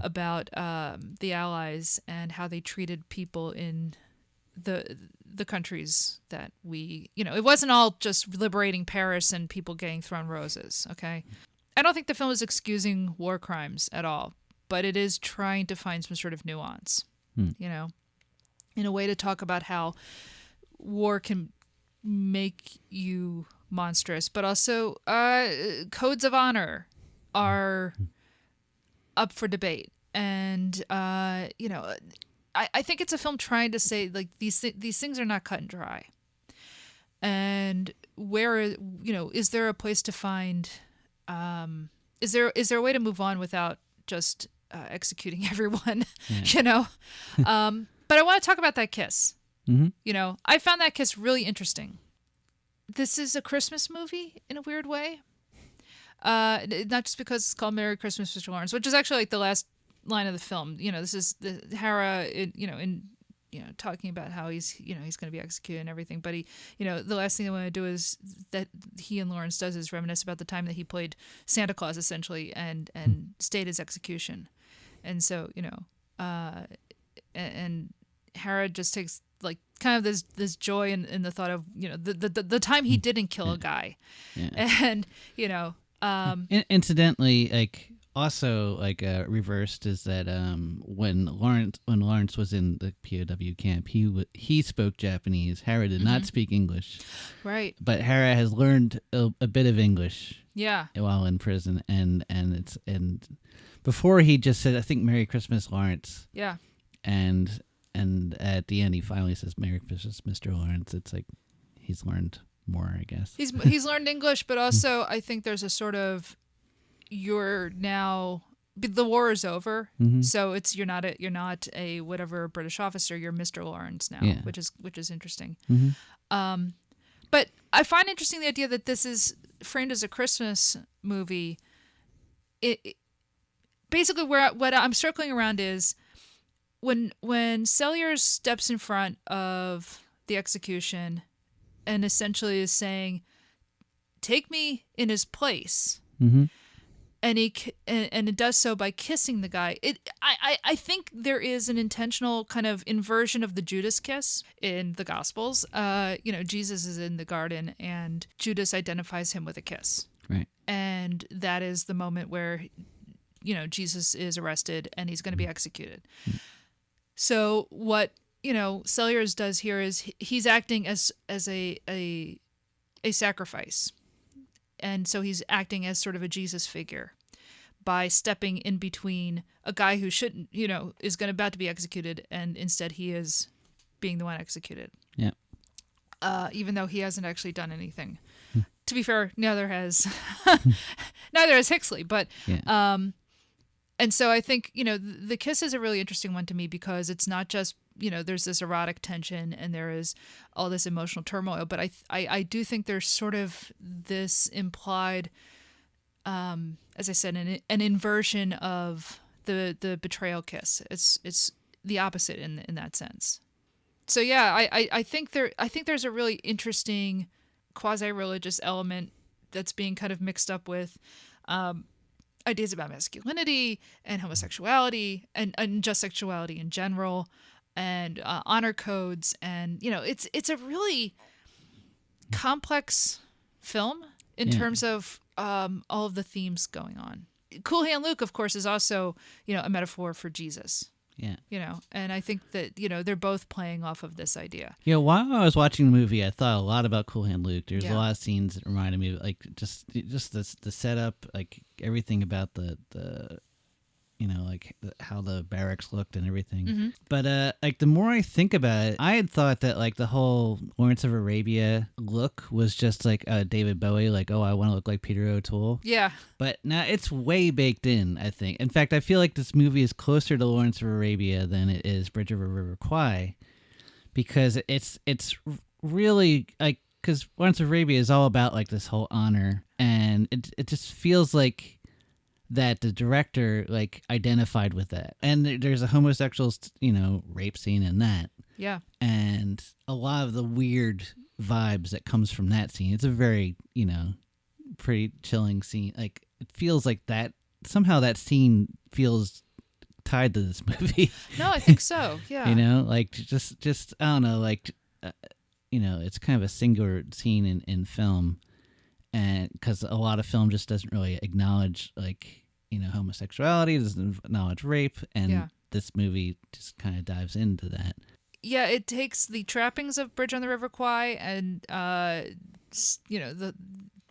Speaker 6: about the Allies and how they treated people in the countries that it wasn't all just liberating Paris and people getting thrown roses, okay? I don't think the film is excusing war crimes at all, but it is trying to find some sort of nuance, in a way to talk about how war can make you monstrous, but also codes of honor are up for debate. And I think it's a film trying to say these things are not cut and dry. And where is there a place to find is there a way to move on without just executing everyone? But I want to talk about that kiss. I found that kiss really interesting. This is a Christmas movie in a weird way. Not just because it's called Merry Christmas, Mr. Lawrence, which is actually like the last line of the film. This is the Hara, talking about how he's going to be executed and everything. But he, the last thing I want to do is that he and Lawrence does is reminisce about the time that he played Santa Claus essentially and stayed his execution. And so, and Hara just takes like kind of this joy in the thought of, the time he didn't kill a guy.
Speaker 7: Yeah.
Speaker 6: And,
Speaker 7: Incidentally, like also like reversed is that when Lawrence was in the POW camp, he spoke Japanese. Hera did not speak English.
Speaker 6: Right.
Speaker 7: But Hera has learned a bit of English.
Speaker 6: Yeah.
Speaker 7: While in prison, and before he just said, I think, "Merry Christmas, Lawrence."
Speaker 6: Yeah.
Speaker 7: And at the end he finally says, "Merry Christmas, Mr. Lawrence." It's like he's learned more, I guess.
Speaker 6: He's learned English, but also I think there's a sort of the war is over, so you're not a whatever British officer, you're Mr. Lawrence now, which is interesting. But I find interesting the idea that this is framed as a Christmas movie. It basically what I'm circling around is when Sellers steps in front of the execution and essentially is saying, "Take me in his place." And it does so by kissing the guy. I think there is an intentional kind of inversion of the Judas kiss in the Gospels. Jesus is in the garden and Judas identifies him with a kiss.
Speaker 7: Right.
Speaker 6: And that is the moment where, Jesus is arrested and he's going to be executed. So what, Sellers does here is he's acting as a sacrifice. And so he's acting as sort of a Jesus figure by stepping in between a guy who shouldn't, is about to be executed, and instead he is being the one executed.
Speaker 7: Yeah.
Speaker 6: Even though he hasn't actually done anything. To be fair, neither has Huxley, but and so I think, the kiss is a really interesting one to me because it's not just, there's this erotic tension and there is all this emotional turmoil, but I do think there's sort of this implied, as I said, an inversion of the betrayal kiss. It's the opposite in that sense. So yeah, I think there's a really interesting quasi-religious element that's being kind of mixed up with ideas about masculinity and homosexuality and just sexuality in general, and honor codes, and it's a really complex film in terms of all of the themes going on. Cool Hand Luke, of course, is also a metaphor for Jesus. Yeah. And I think that they're both playing off of this idea.
Speaker 7: While I was watching the movie, I thought a lot about Cool Hand Luke. There's a lot of scenes that reminded me of, like, just the setup, like everything about the how the barracks looked and everything. But like the more I think about it, I had thought that like the whole Lawrence of Arabia look was just like David Bowie, like, oh, I want to look like Peter O'Toole.
Speaker 6: Yeah.
Speaker 7: But now it's way baked in, I think. In fact, I feel like this movie is closer to Lawrence of Arabia than it is Bridge over River Kwai, because it's really like, because Lawrence of Arabia is all about like this whole honor, and it just feels like that the director like identified with that, and there's a homosexual rape scene in that, and a lot of the weird vibes that comes from that scene. It's a very pretty chilling scene. Like, it feels like that somehow that scene feels tied to this movie.
Speaker 6: No, I think so. Yeah.
Speaker 7: Like just I don't know, like it's kind of a singular scene in film, and because a lot of film just doesn't really acknowledge like homosexuality, doesn't acknowledge rape, and this movie just kind of dives into that.
Speaker 6: Yeah, it takes the trappings of Bridge on the River Kwai and the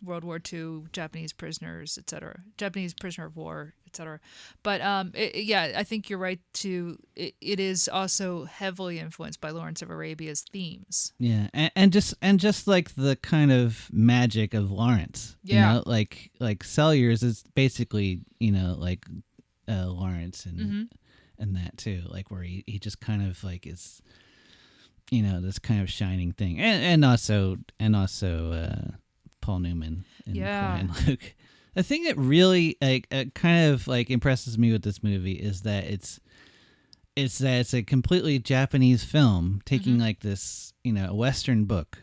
Speaker 6: World War II Japanese prisoners, etc., Japanese prisoner of war, etc. But I think you're right too. It is also heavily influenced by Lawrence of Arabia's themes.
Speaker 7: Yeah, and just like the kind of magic of Lawrence. Like Sellers is basically like Lawrence and that too, like where he just kind of like is this kind of shining thing, and also Paul Newman in Cool Hand Luke. The thing that really kind of like impresses me with this movie is that it's a completely Japanese film taking like this a Western book,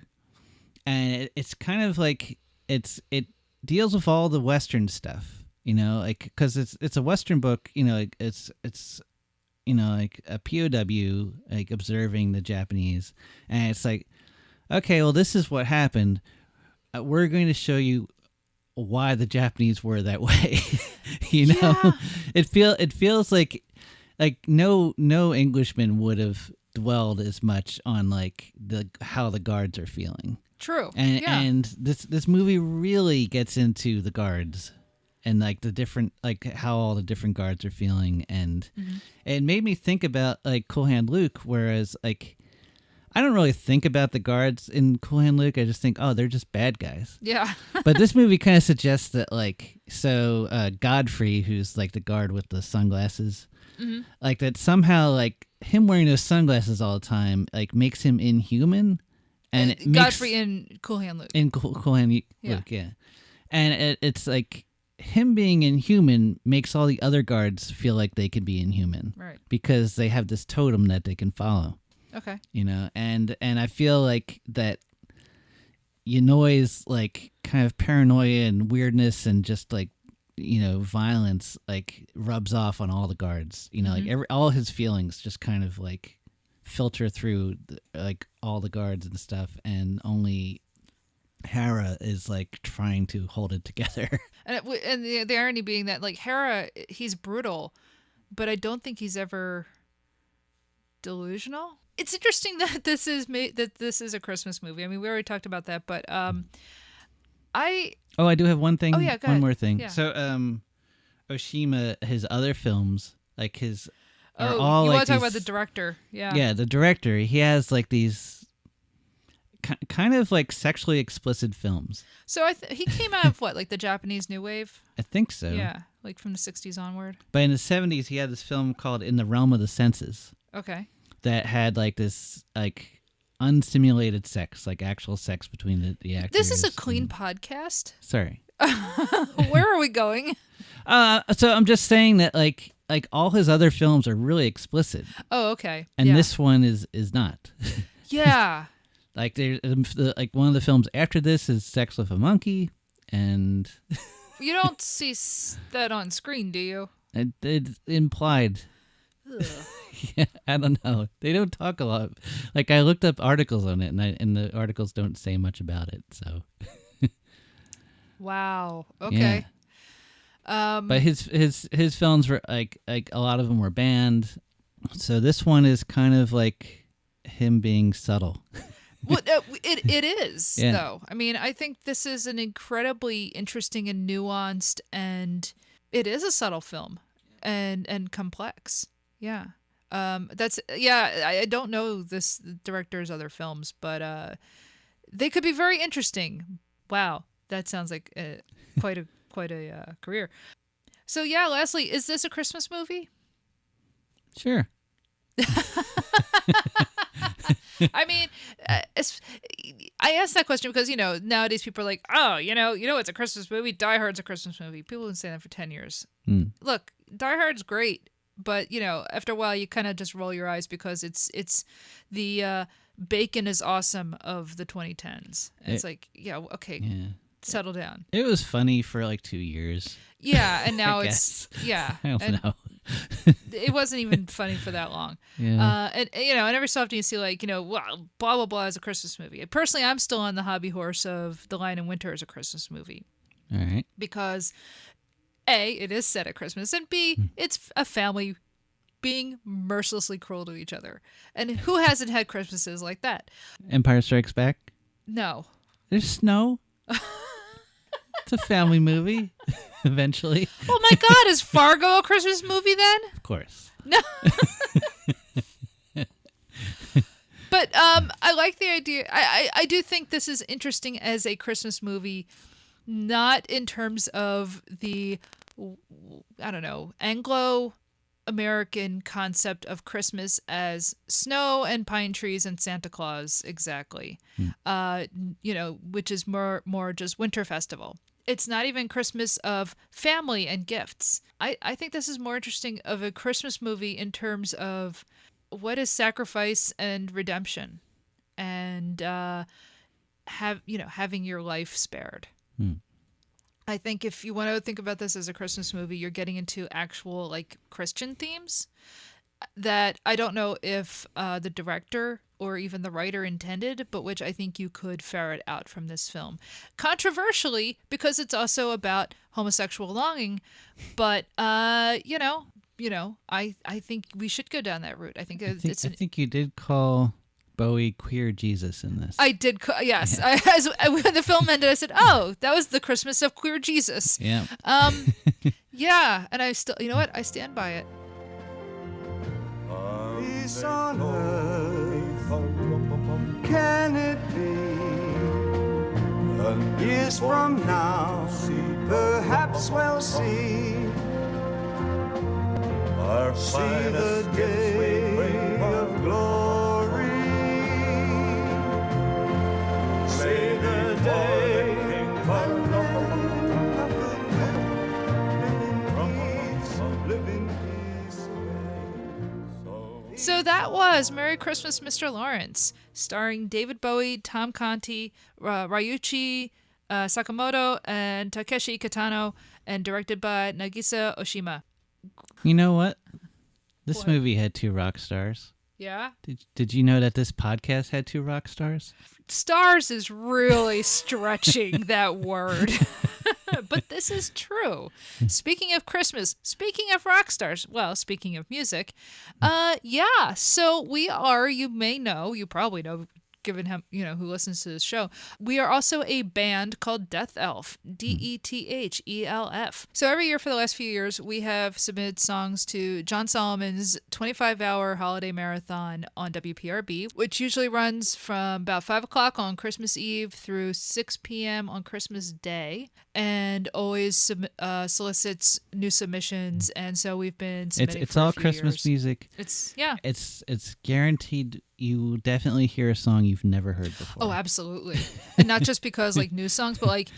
Speaker 7: and it's kind of like it deals with all the Western stuff, like because it's a Western book, it's like a POW like observing the Japanese, and it's like, okay, well, this is what happened. We're going to show you why the Japanese were that way. You know,
Speaker 6: Yeah.
Speaker 7: it feels like no Englishman would have dwelled as much on like how the guards are feeling.
Speaker 6: True.
Speaker 7: And
Speaker 6: yeah.
Speaker 7: and this movie really gets into the guards and like the different, like how all the different guards are feeling, and it made me think about like Cool Hand Luke, whereas like I don't really think about the guards in Cool Hand Luke. I just think, oh, they're just bad guys.
Speaker 6: Yeah.
Speaker 7: But this movie kind of suggests that like, so Godfrey, who's like the guard with the sunglasses, like that somehow like him wearing those sunglasses all the time like makes him inhuman. And it
Speaker 6: Godfrey
Speaker 7: makes,
Speaker 6: in Cool Hand Luke.
Speaker 7: in Cool Hand Luke, yeah. And it's like him being inhuman makes all the other guards feel like they could be inhuman,
Speaker 6: Right.
Speaker 7: because they have this totem that they can follow.
Speaker 6: Okay.
Speaker 7: You know, and I feel like that Yanoi's like kind of paranoia and weirdness and just like, you know, violence like rubs off on all the guards. You know, like all his feelings just kind of like filter through like all the guards and stuff, and only Hera is like trying to hold it together.
Speaker 6: And the irony being that like Hera, he's brutal, but I don't think he's ever delusional. It's interesting that this is a Christmas movie. I mean, we already talked about that, but I
Speaker 7: do have one thing.
Speaker 6: Oh, yeah, go
Speaker 7: one
Speaker 6: ahead.
Speaker 7: more thing.
Speaker 6: Yeah.
Speaker 7: So Oshima, his other films, like his are
Speaker 6: you
Speaker 7: all
Speaker 6: want
Speaker 7: like
Speaker 6: to talk
Speaker 7: these-
Speaker 6: about the director? Yeah.
Speaker 7: Yeah, the director. He has like these kind of like sexually explicit films.
Speaker 6: So he came out of what, like the Japanese New Wave?
Speaker 7: I think so.
Speaker 6: Yeah, like from the 60s onward.
Speaker 7: But in the 70s, he had this film called In the Realm of the Senses
Speaker 6: Okay.
Speaker 7: that had like this like unstimulated sex, like actual sex between the actors.
Speaker 6: This is a clean
Speaker 7: and-
Speaker 6: podcast.
Speaker 7: Sorry.
Speaker 6: Where are we going?
Speaker 7: So I'm just saying that like all his other films are really explicit,
Speaker 6: Oh, okay.
Speaker 7: and
Speaker 6: yeah.
Speaker 7: this one is not.
Speaker 6: Yeah.
Speaker 7: Like there's like one of the films after this is Sex with a Monkey, and
Speaker 6: You don't see that on screen, do you?
Speaker 7: it's implied. Yeah, I don't know. They don't talk a lot. Like I looked up articles on it, and the articles don't say much about it. So
Speaker 6: Wow. Okay.
Speaker 7: but his films were like a lot of them were banned. So this one is kind of like him being subtle.
Speaker 6: Well, it is,
Speaker 7: Yeah.
Speaker 6: though. I mean, I think this is an incredibly interesting and nuanced, and it is a subtle film and complex. Yeah. I don't know this director's other films, but they could be very interesting. Wow, that sounds like quite a career. So yeah, lastly, is this a Christmas movie?
Speaker 7: Sure.
Speaker 6: I mean, I asked that question because, you know, nowadays people are like, oh, you know, it's a Christmas movie. Die Hard's a Christmas movie. People have been saying that for 10 years. Look, Die Hard's great, but, you know, after a while you kind of just roll your eyes because it's the bacon is awesome of the 2010s. And it's like, yeah, okay,
Speaker 7: Yeah.
Speaker 6: settle down.
Speaker 7: It was funny for like 2 years.
Speaker 6: Yeah, and now
Speaker 7: I
Speaker 6: it's,
Speaker 7: guess.
Speaker 6: yeah.
Speaker 7: I don't
Speaker 6: and
Speaker 7: know.
Speaker 6: It wasn't even funny for that long.
Speaker 7: Yeah.
Speaker 6: And you know, and every so often you see like, you know, well, blah blah blah is a Christmas movie. Personally, I'm still on the hobby horse of The Lion in Winter as a Christmas movie
Speaker 7: All right.
Speaker 6: because A, it is set at Christmas, and B, it's a family being mercilessly cruel to each other. And who hasn't had Christmases like that?
Speaker 7: Empire Strikes Back.
Speaker 6: No.
Speaker 7: There's snow. It's a family movie. Eventually,
Speaker 6: Oh my God, is Fargo a Christmas movie then?
Speaker 7: of course.
Speaker 6: No. But I like the idea. I do think this is interesting as a Christmas movie, not in terms of the, I don't know, Anglo-American concept of Christmas as snow and pine trees and Santa Claus exactly. You know, which is more just winter festival. It's not even Christmas of family and gifts. I think this is more interesting of a Christmas movie in terms of what is sacrifice and redemption, and having your life spared. I think if you want to think about this as a Christmas movie, you're getting into actual like Christian themes that I don't know if the director or even the writer intended, but which I think you could ferret out from this film. Controversially, because it's also about homosexual longing, but I think we should go down that route. I think
Speaker 7: I think you did call Bowie queer Jesus in this.
Speaker 6: I did, yes. Yeah. When the film ended, I said, "Oh, that was the Christmas of queer Jesus."
Speaker 7: Yeah.
Speaker 6: Yeah, and I still, you know what? I stand by it.
Speaker 8: Peace on earth, can it be? And years from now, perhaps we'll see the day of glory. See the day living peace.
Speaker 6: So that was Merry Christmas, Mr. Lawrence, starring David Bowie, Tom Conti, Ryuichi Sakamoto, and Takeshi Kitano, and directed by Nagisa Oshima.
Speaker 7: You know what? This movie had 2 rock stars.
Speaker 6: Yeah?
Speaker 7: Did you know that this podcast had 2 rock stars?
Speaker 6: Stars is really stretching that word. But this is true. Speaking of Christmas, speaking of rock stars, well, speaking of music, yeah, so we are, you probably know, given him, who listens to this show, we are also a band called Death Elf, DETHELF. So every year for the last few years, we have submitted songs to John Solomon's 25-hour holiday marathon on WPRB, which usually runs from about 5 o'clock on Christmas Eve through 6 p.m. on Christmas Day, and always solicits new submissions. And so we've been submitting
Speaker 7: It's
Speaker 6: for a
Speaker 7: all
Speaker 6: few
Speaker 7: Christmas
Speaker 6: years.
Speaker 7: music.
Speaker 6: It's
Speaker 7: guaranteed you definitely hear a song you've never heard before.
Speaker 6: Oh, absolutely. And not just because like new songs, but like,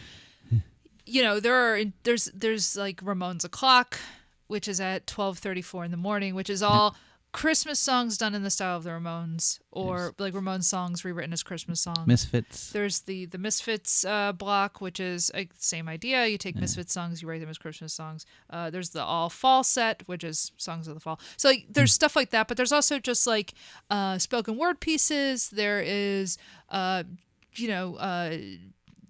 Speaker 6: there's like Ramones O'Clock, which is at 12:34 in the morning, which is all Christmas songs done in the style of the Ramones, or like Ramones songs rewritten as Christmas songs.
Speaker 7: Misfits.
Speaker 6: There's the Misfits block, which is the same idea. You take Misfits songs, you write them as Christmas songs. There's the All Fall set, which is songs of the fall. So like there's stuff like that, but there's also just like spoken word pieces. There is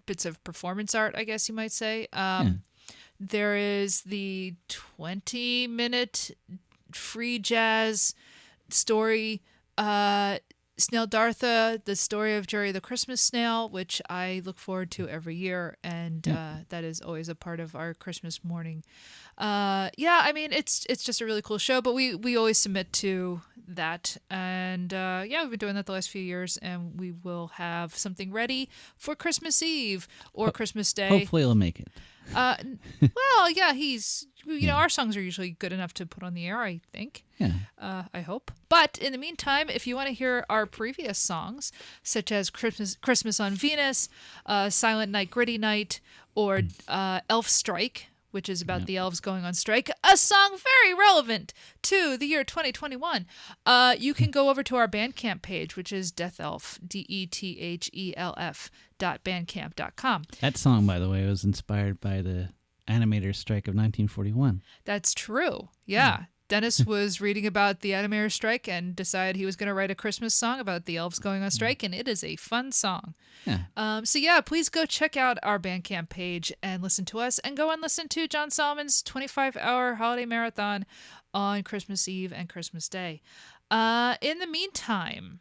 Speaker 6: bits of performance art, I guess you might say. There is the 20-minute free jazz story, Snail Dartha, the story of Jerry the Christmas Snail, which I look forward to every year, and that is always a part of our Christmas morning. I mean, it's just a really cool show, but we always submit to that, and we've been doing that the last few years, and we will have something ready for Christmas Eve or Christmas Day.
Speaker 7: Hopefully it'll make it.
Speaker 6: Well, yeah, our songs are usually good enough to put on the air, I think.
Speaker 7: Yeah.
Speaker 6: I hope. But in the meantime, if you want to hear our previous songs, such as Christmas on Venus, Silent Night, Gritty Night, or Elf Strike, which is about the elves going on strike, a song very relevant to the year 2021. You can go over to our Bandcamp page, which is DeathElf, DETHELF.bandcamp.com.
Speaker 7: That song, by the way, was inspired by the animators' strike of 1941.
Speaker 6: That's true. Yeah. Dennis was reading about the animators' strike and decided he was going to write a Christmas song about the elves going on strike, and it is a fun song.
Speaker 7: Yeah.
Speaker 6: Please go check out our Bandcamp page and listen to us, and go and listen to John Solomon's 25-hour holiday marathon on Christmas Eve and Christmas Day. In the meantime,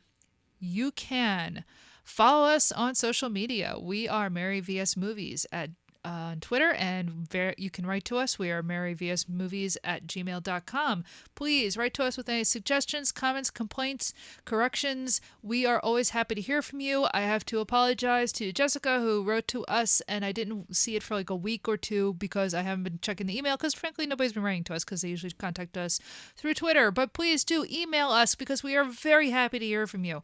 Speaker 6: you can follow us on social media. We are Merry VS Movies on Twitter, and you can write to us. We are merryvsmovies@gmail.com. Please write to us with any suggestions, comments, complaints, corrections. We are always happy to hear from you. I have to apologize to Jessica, who wrote to us, and I didn't see it for like a week or two because I haven't been checking the email, because frankly nobody's been writing to us because they usually contact us through Twitter. But please do email us, because we are very happy to hear from you.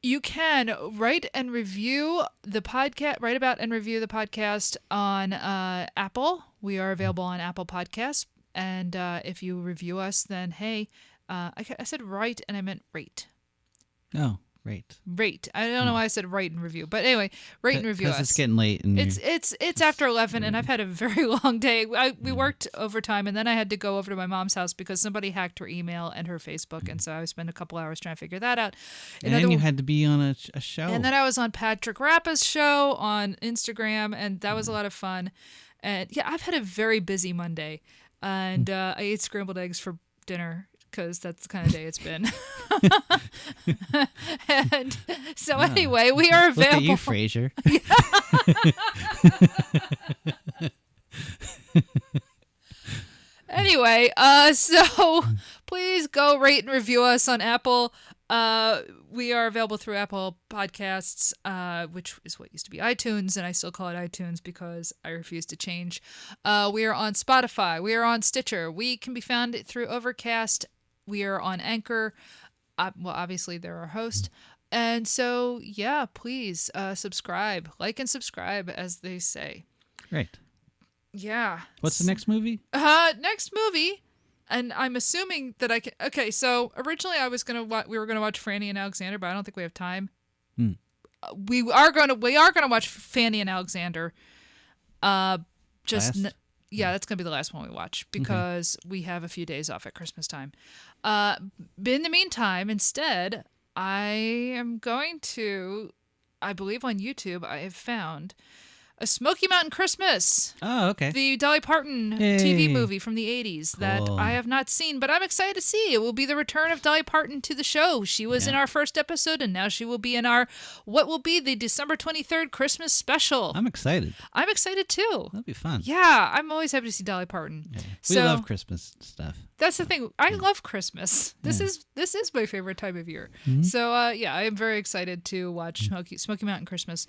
Speaker 6: You can write about and review the podcast on Apple. We are available on Apple Podcasts. And if you review us, then hey, I said write and I meant rate.
Speaker 7: Oh.
Speaker 6: Rate. I don't know why I said write and review, but anyway, rate and review us.
Speaker 7: Because it's getting late. And
Speaker 6: It's after 11, and I've had a very long day. We worked overtime, and then I had to go over to my mom's house because somebody hacked her email and her Facebook, and so I spent a couple hours trying to figure that out.
Speaker 7: And you had to be on a show.
Speaker 6: And then I was on Patrick Rappa's show on Instagram, and that was a lot of fun. And yeah, I've had a very busy Monday, and I ate scrambled eggs for dinner because that's the kind of day it's been. And so anyway, we are available.
Speaker 7: Look at you, Frasier.
Speaker 6: Anyway, so please go rate and review us on Apple. We are available through Apple Podcasts, which is what used to be iTunes, and I still call it iTunes because I refuse to change. We are on Spotify. We are on Stitcher. We can be found through Overcast. We are on Anchor. Well, obviously, they're our host. And so, yeah, please subscribe. Like and subscribe, as they say.
Speaker 7: Right.
Speaker 6: Yeah.
Speaker 7: What's the next movie?
Speaker 6: Next movie, and I'm assuming that I can. Okay, so originally we were gonna watch Franny and Alexander, but I don't think we have time. We are gonna watch Fanny and Alexander. Yeah, that's gonna be the last one we watch because we have a few days off at Christmas time. But in the meantime, instead, I am going to, I believe on YouTube, I have found A Smoky Mountain Christmas.
Speaker 7: Oh, okay.
Speaker 6: The Dolly Parton TV movie from the 80s that I have not seen, but I'm excited to see. It will be the return of Dolly Parton to the show. She was in our first episode, and now she will be in what will be the December 23rd Christmas special.
Speaker 7: I'm excited.
Speaker 6: I'm excited, too.
Speaker 7: That'll be fun.
Speaker 6: Yeah, I'm always happy to see Dolly Parton.
Speaker 7: Yeah. We love Christmas stuff.
Speaker 6: That's the thing. I love Christmas. This is my favorite time of year. So, yeah, I am very excited to watch Smoky Mountain Christmas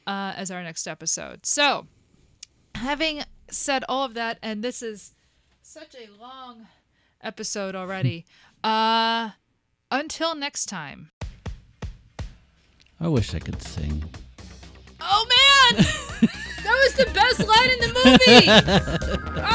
Speaker 6: as our next episode. So, having said all of that, and this is such a long episode already, until next time.
Speaker 7: I wish I could sing.
Speaker 6: Oh, man! That was the best line in the movie!